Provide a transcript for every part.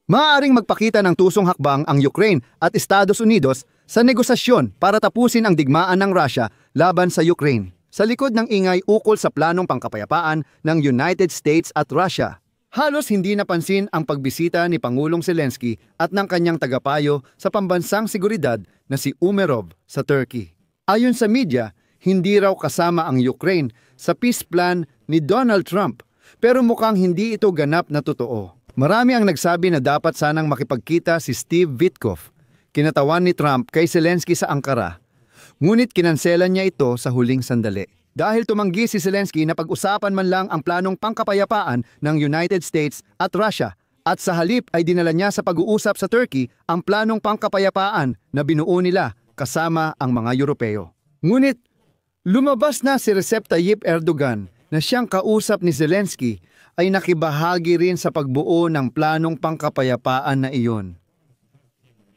Maaaring magpakita ng tusong hakbang ang Ukraine at Estados Unidos sa negosasyon para tapusin ang digmaan ng Russia laban sa Ukraine. Sa likod ng ingay ukol sa planong pangkapayapaan ng United States at Russia, halos hindi napansin ang pagbisita ni Pangulong Zelensky at ng kanyang tagapayo sa pambansang seguridad na si Umerov sa Turkey. Ayon sa media, hindi raw kasama ang Ukraine sa peace plan ni Donald Trump, pero mukhang hindi ito ganap na totoo. Marami ang nagsabi na dapat sanang makipagkita si Steve Witkoff, kinatawan ni Trump kay Zelensky sa Ankara. Ngunit kinanselan niya ito sa huling sandali. Dahil tumanggi si Zelensky na pag-usapan man lang ang planong pangkapayapaan ng United States at Russia, at sa halip ay dinala niya sa pag-uusap sa Turkey ang planong pangkapayapaan na binuo nila kasama ang mga Europeo. Ngunit lumabas na si Recep Tayyip Erdogan na siyang kausap ni Zelensky ay nakibahagi rin sa pagbuo ng planong pangkapayapaan na iyon.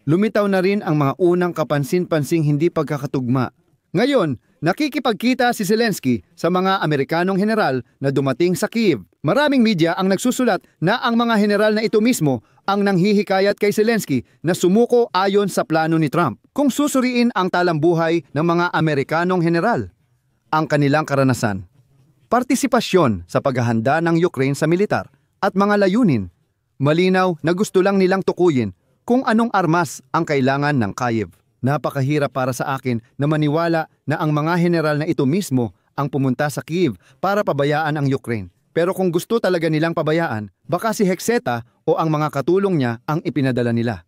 Lumitaw na rin ang mga unang kapansin-pansing hindi pagkakatugma. Ngayon, nakikipagkita si Zelensky sa mga Amerikanong general na dumating sa Kyiv. Maraming media ang nagsusulat na ang mga general na ito mismo ang nanghihikayat kay Zelensky na sumuko ayon sa plano ni Trump. Kung susuriin ang talambuhay ng mga Amerikanong general, ang kanilang karanasan, partisipasyon sa paghahanda ng Ukraine sa militar at mga layunin, malinaw na gusto lang nilang tukuyin kung anong armas ang kailangan ng Kyiv. Napakahirap para sa akin na maniwala na ang mga general na ito mismo ang pumunta sa Kyiv para pabayaan ang Ukraine. Pero kung gusto talaga nilang pabayaan, baka si Hexeta o ang mga katulong niya ang ipinadala nila.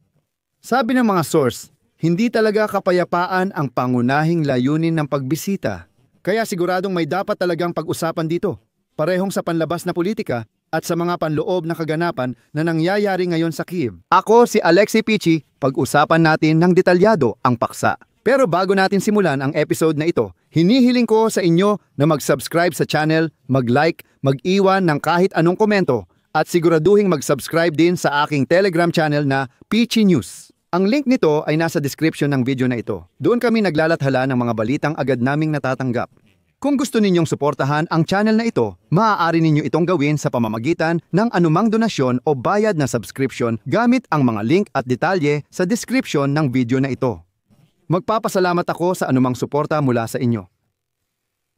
Sabi ng mga source, hindi talaga kapayapaan ang pangunahing layunin ng pagbisita. Kaya siguradong may dapat talagang pag-usapan dito, parehong sa panlabas na politika at sa mga panloob na kaganapan na nangyayari ngayon sa Kyiv. Ako si Alexei Pichi, pag-usapan natin ng detalyado ang paksa. Pero bago natin simulan ang episode na ito, hinihiling ko sa inyo na mag-subscribe sa channel, mag-like, mag-iwan ng kahit anong komento, at siguraduhing mag-subscribe din sa aking Telegram channel na Pichi News. Ang link nito ay nasa description ng video na ito. Doon kami naglalathala ng mga balitang agad naming natatanggap. Kung gusto ninyong suportahan ang channel na ito, maaari ninyo itong gawin sa pamamagitan ng anumang donasyon o bayad na subscription gamit ang mga link at detalye sa description ng video na ito. Magpapasalamat ako sa anumang suporta mula sa inyo.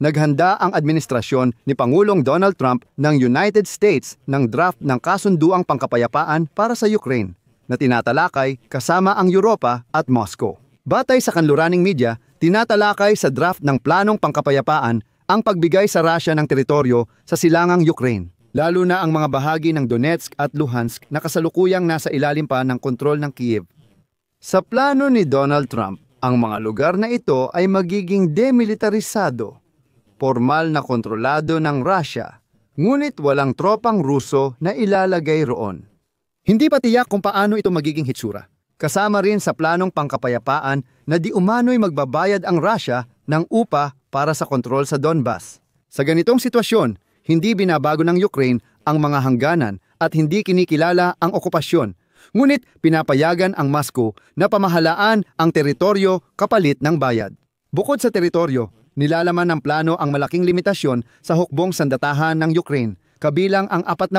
Naghanda ang administrasyon ni Pangulong Donald Trump ng United States ng draft ng kasunduang pangkapayapaan para sa Ukraine na tinatalakay kasama ang Europa at Moscow. Batay sa kanluraning media, tinatalakay sa draft ng planong pangkapayapaan ang pagbigay sa Russia ng teritoryo sa silangang Ukraine, lalo na ang mga bahagi ng Donetsk at Luhansk na kasalukuyang nasa ilalim pa ng kontrol ng Kyiv. Sa plano ni Donald Trump, ang mga lugar na ito ay magiging demilitarisado, formal na kontrolado ng Russia, ngunit walang tropang Ruso na ilalagay roon. Hindi pa tiyak kung paano ito magiging hitsura. Kasama rin sa planong pangkapayapaan na di umano'y magbabayad ang Russia ng upa para sa kontrol sa Donbas. Sa ganitong sitwasyon, hindi binabago ng Ukraine ang mga hangganan at hindi kinikilala ang okupasyon. Ngunit pinapayagan ang Moscow na pamahalaan ang teritoryo kapalit ng bayad. Bukod sa teritoryo, nilalaman ng plano ang malaking limitasyon sa hukbong sandatahan ng Ukraine, kabilang ang 40%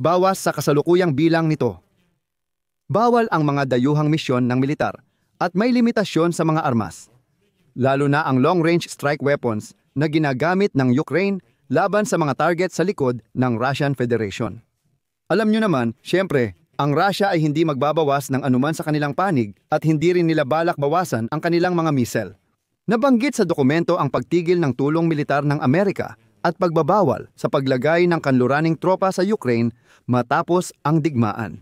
bawas sa kasalukuyang bilang nito. Bawal ang mga dayuhang misyon ng militar at may limitasyon sa mga armas, lalo na ang long-range strike weapons na ginagamit ng Ukraine laban sa mga target sa likod ng Russian Federation. Alam nyo naman, syempre, ang Russia ay hindi magbabawas ng anuman sa kanilang panig at hindi rin nila balak bawasan ang kanilang mga missile. Nabanggit sa dokumento ang pagtigil ng tulong militar ng Amerika at pagbabawal sa paglagay ng kanluraning tropa sa Ukraine matapos ang digmaan.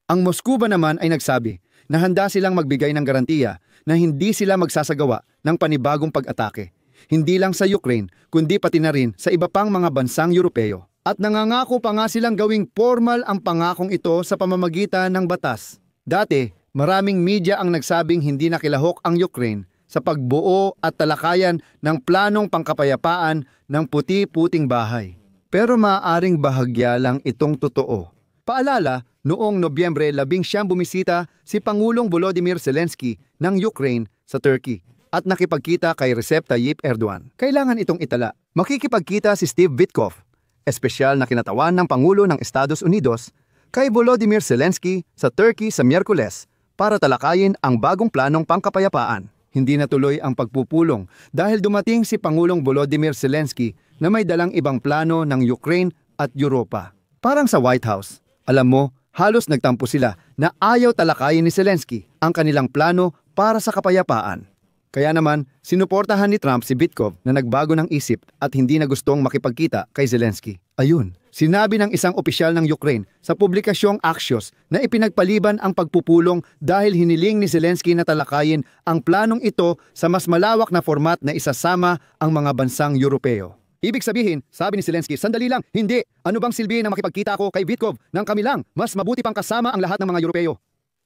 Ang Moscow naman ay nagsabi na handa silang magbigay ng garantiya na hindi sila magsasagawa ng panibagong pag-atake, hindi lang sa Ukraine kundi pati na rin sa iba pang mga bansang Europeo. At nangangako pa nga silang gawing formal ang pangakong ito sa pamamagitan ng batas. Dati, maraming media ang nagsabing hindi nakilahok ang Ukraine sa pagbuo at talakayan ng planong pangkapayapaan ng puti-puting bahay. Pero maaaring bahagya lang itong totoo. Paalala, noong Nobyembre 19 bumisita si Pangulong Volodymyr Zelensky ng Ukraine sa Turkey at nakipagkita kay Recep Tayyip Erdogan. Kailangan itong itala. Makikipagkita si Steve Witkoff, espesyal na kinatawan ng Pangulo ng Estados Unidos kay Volodymyr Zelensky sa Turkey sa Miyerkules para talakayin ang bagong planong pangkapayapaan. Hindi natuloy ang pagpupulong dahil dumating si Pangulong Volodymyr Zelensky na may dalang ibang plano ng Ukraine at Europa. Parang sa White House, alam mo, halos nagtampo sila na ayaw talakayin ni Zelensky ang kanilang plano para sa kapayapaan. Kaya naman, sinuportahan ni Trump si Vitkov na nagbago ng isip at hindi na gustong makipagkita kay Zelensky. Ayun, sinabi ng isang opisyal ng Ukraine sa publikasyong Axios na ipinagpaliban ang pagpupulong dahil hiniling ni Zelensky na talakayin ang planong ito sa mas malawak na format na isasama ang mga bansang Europeo. Ibig sabihin, sabi ni Zelensky, sandali lang, hindi. Ano bang silbi na makipagkita ako kay Vitkov ng kami lang? Mas mabuti pang kasama ang lahat ng mga Europeo.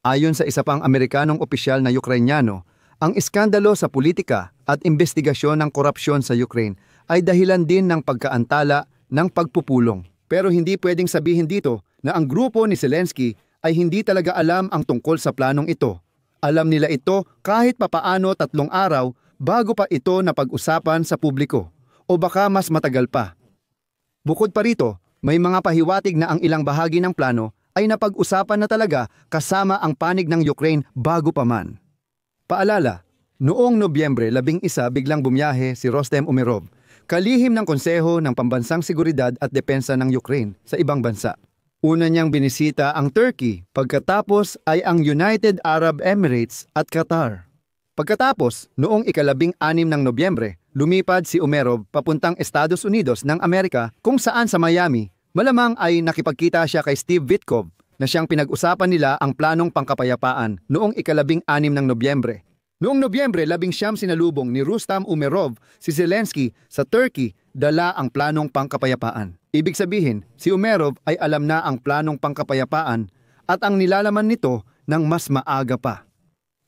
Ayon sa isa pang Amerikanong opisyal na Ukrainyano, ang iskandalo sa politika at investigasyon ng korupsyon sa Ukraine ay dahilan din ng pagkaantala ng pagpupulong. Pero hindi pwedeng sabihin dito na ang grupo ni Zelensky ay hindi talaga alam ang tungkol sa planong ito. Alam nila ito kahit papaano 3 araw bago pa ito napag-usapan sa publiko. O baka mas matagal pa. Bukod pa rito, may mga pahiwatig na ang ilang bahagi ng plano ay napag-usapan na talaga kasama ang panig ng Ukraine bago pa man. Paalala, noong Nobyembre 11 biglang bumiyahe si Rostem Umerov, kalihim ng Konseho ng Pambansang Seguridad at Depensa ng Ukraine sa ibang bansa. Una niyang binisita ang Turkey, pagkatapos ay ang United Arab Emirates at Qatar. Pagkatapos, noong ika-16 ng Nobyembre, lumipad si Umerov papuntang Estados Unidos ng Amerika kung saan sa Miami, malamang ay nakipagkita siya kay Steve Vitkov na siyang pinag-usapan nila ang planong pangkapayapaan noong ika-16 ng Nobyembre. Noong Nobyembre 19 sinalubong ni Rustam Umerov si Zelensky sa Turkey dala ang planong pangkapayapaan. Ibig sabihin, si Umerov ay alam na ang planong pangkapayapaan at ang nilalaman nito ng mas maaga pa.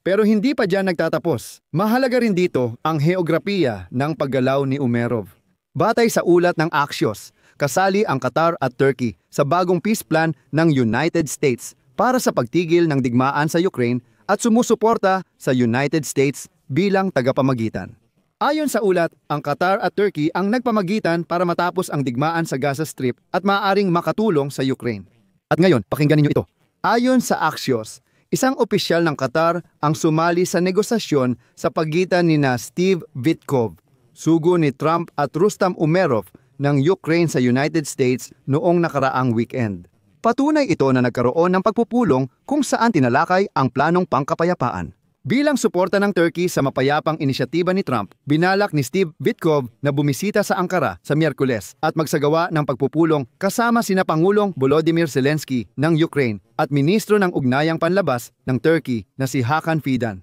Pero hindi pa diyan nagtatapos. Mahalaga rin dito ang heograpiya ng paggalaw ni Umerov. Batay sa ulat ng Axios, kasali ang Qatar at Turkey sa bagong peace plan ng United States para sa pagtigil ng digmaan sa Ukraine at sumusuporta sa United States bilang tagapamagitan. Ayon sa ulat, ang Qatar at Turkey ang nagpamagitan para matapos ang digmaan sa Gaza Strip at maaaring makatulong sa Ukraine. At ngayon, pakinggan niyo ito. Ayon sa Axios, isang opisyal ng Qatar ang sumali sa negosasyon sa pagitan nina Steve Vitkov, sugo ni Trump at Rustam Umerov ng Ukraine sa United States noong nakaraang weekend. Patunay ito na nagkaroon ng pagpupulong kung saan tinalakay ang planong pangkapayapaan. Bilang suporta ng Turkey sa mapayapang inisyatiba ni Trump, binalak ni Steve Vitkov na bumisita sa Ankara sa Miyerkules at magsagawa ng pagpupulong kasama sina Pangulong Volodymyr Zelensky ng Ukraine at Ministro ng Ugnayang Panlabas ng Turkey na si Hakan Fidan.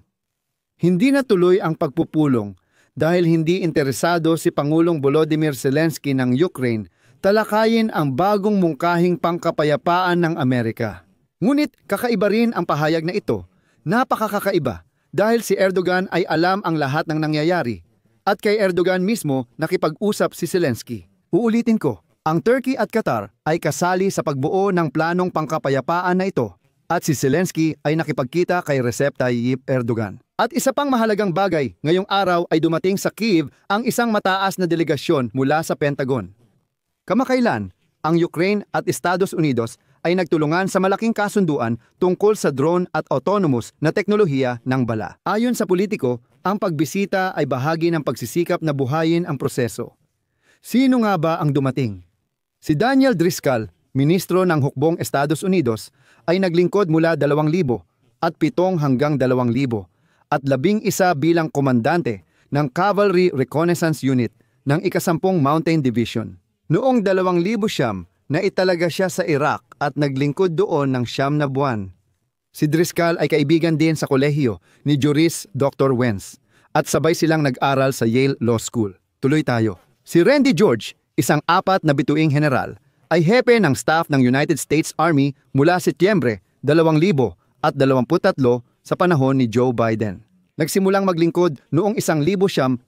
Hindi natuloy ang pagpupulong dahil hindi interesado si Pangulong Volodymyr Zelensky ng Ukraine talakayin ang bagong mungkahing pangkapayapaan ng Amerika. Ngunit kakaiba rin ang pahayag na ito. Napakakaiba. Dahil si Erdogan ay alam ang lahat ng nangyayari at kay Erdogan mismo nakipag-usap si Zelensky. Uulitin ko, ang Turkey at Qatar ay kasali sa pagbuo ng planong pangkapayapaan na ito at si Zelensky ay nakipagkita kay Recep Tayyip Erdogan. At isa pang mahalagang bagay, ngayong araw ay dumating sa Kyiv ang isang mataas na delegasyon mula sa Pentagon. Kamakailan, ang Ukraine at Estados Unidos ay nagtulungan sa malaking kasunduan tungkol sa drone at autonomous na teknolohiya ng bala. Ayon sa politiko, ang pagbisita ay bahagi ng pagsisikap na buhayin ang proseso. Sino nga ba ang dumating? Si Daniel Driscoll, ministro ng Hukbong Estados Unidos, ay naglingkod mula 2,000 at 7 hanggang 2,000 at 11 bilang komandante ng Cavalry Reconnaissance Unit ng ika-10 Mountain Division. Noong 2000 naitalaga siya sa Iraq at naglingkod doon ng 9 na buwan. Si Driscoll ay kaibigan din sa kolehiyo ni Juris Dr. Wentz at sabay silang nag-aral sa Yale Law School. Tuloy tayo. Si Randy George, isang 4 na bituing general, ay hepe ng staff ng United States Army mula Setyembre 2023 sa panahon ni Joe Biden. Nagsimulang maglingkod noong 1981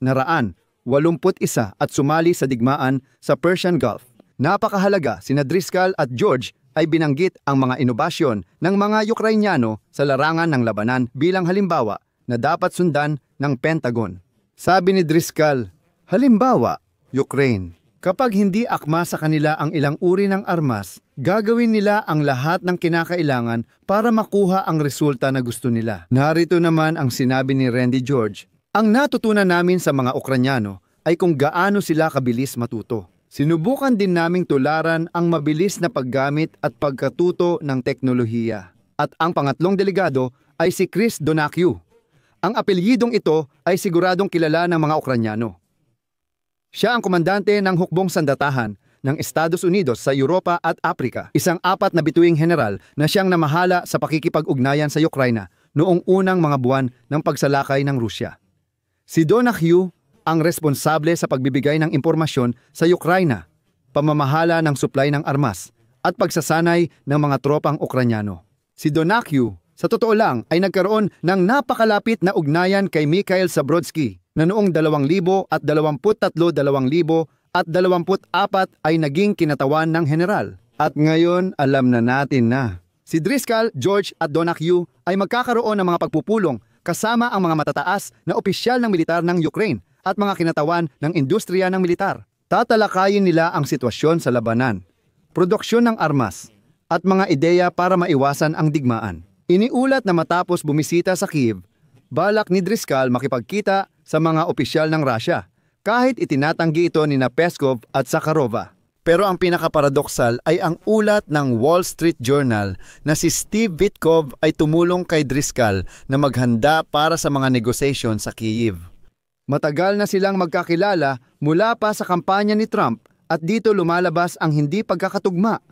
at sumali sa digmaan sa Persian Gulf. Napakahalaga sina Driscoll at George ay binanggit ang mga inobasyon ng mga Ukrainyano sa larangan ng labanan bilang halimbawa na dapat sundan ng Pentagon. Sabi ni Driscoll, halimbawa, Ukraine, Kapag hindi akma sa kanila ang ilang uri ng armas, gagawin nila ang lahat ng kinakailangan para makuha ang resulta na gusto nila. Narito naman ang sinabi ni Randy George, "Ang natutunan namin sa mga Ukranyano ay kung gaano sila kabilis matuto. Sinubukan din naming tularan ang mabilis na paggamit at pagkatuto ng teknolohiya." At ang pangatlong delegado ay si Chris Donahue. Ang apelyidong ito ay siguradong kilala ng mga Ukranyano. Siya ang komandante ng hukbong sandatahan ng Estados Unidos sa Europa at Afrika, isang 4 na bituing general na siyang namahala sa pakikipag-ugnayan sa Ukraina noong unang mga buwan ng pagsalakay ng Rusya. Si Donahue ang responsable sa pagbibigay ng impormasyon sa Ukraina, pamamahala ng supply ng armas, at pagsasanay ng mga tropang Ukranyano. Si Donahue, sa totoo lang, ay nagkaroon ng napakalapit na ugnayan kay Mikhail Zabrodsky na noong 2023-2024 ay naging kinatawan ng general. At ngayon, alam na natin na. Si Driscoll, George at Donahue ay magkakaroon ng mga pagpupulong kasama ang mga matataas na opisyal ng militar ng Ukraine at mga kinatawan ng industriya ng militar. Tatalakayin nila ang sitwasyon sa labanan, produksyon ng armas, at mga ideya para maiwasan ang digmaan. Iniulat na matapos bumisita sa Kyiv, balak ni Driscoll makipagkita sa mga opisyal ng Russia, kahit itinatanggi ito ni Peskov at Zakharova. Pero ang pinakaparadoksal ay ang ulat ng Wall Street Journal na si Steve Witkoff ay tumulong kay Driscoll na maghanda para sa mga negosasyon sa Kyiv. Matagal na silang magkakilala mula pa sa kampanya ni Trump at dito lumalabas ang hindi pagkakatugma.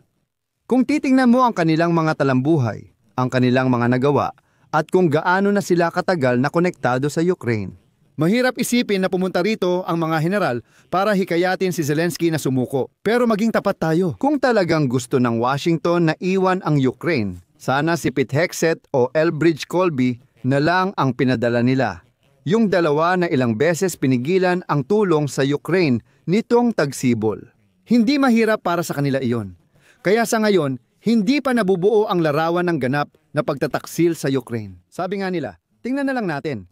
Kung titingnan mo ang kanilang mga talambuhay, ang kanilang mga nagawa, at kung gaano na sila katagal na konektado sa Ukraine. Mahirap isipin na pumunta rito ang mga general para hikayatin si Zelensky na sumuko. Pero maging tapat tayo. Kung talagang gusto ng Washington na iwan ang Ukraine, sana si Pete Hegseth o Elbridge Colby na lang ang pinadala nila. Yung dalawa na ilang beses pinigilan ang tulong sa Ukraine nitong tagsibol. Hindi mahirap para sa kanila iyon. Kaya sa ngayon, hindi pa nabubuo ang larawan ng ganap na pagtataksil sa Ukraine. Sabi nga nila, tingnan na lang natin.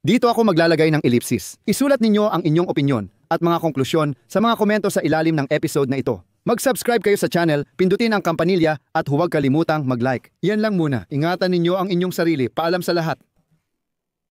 Dito ako maglalagay ng ellipsis. Isulat ninyo ang inyong opinyon at mga konklusyon sa mga komento sa ilalim ng episode na ito. Mag-subscribe kayo sa channel, pindutin ang kampanilya at huwag kalimutang mag-like. Yan lang muna. Ingatan ninyo ang inyong sarili. Paalam sa lahat.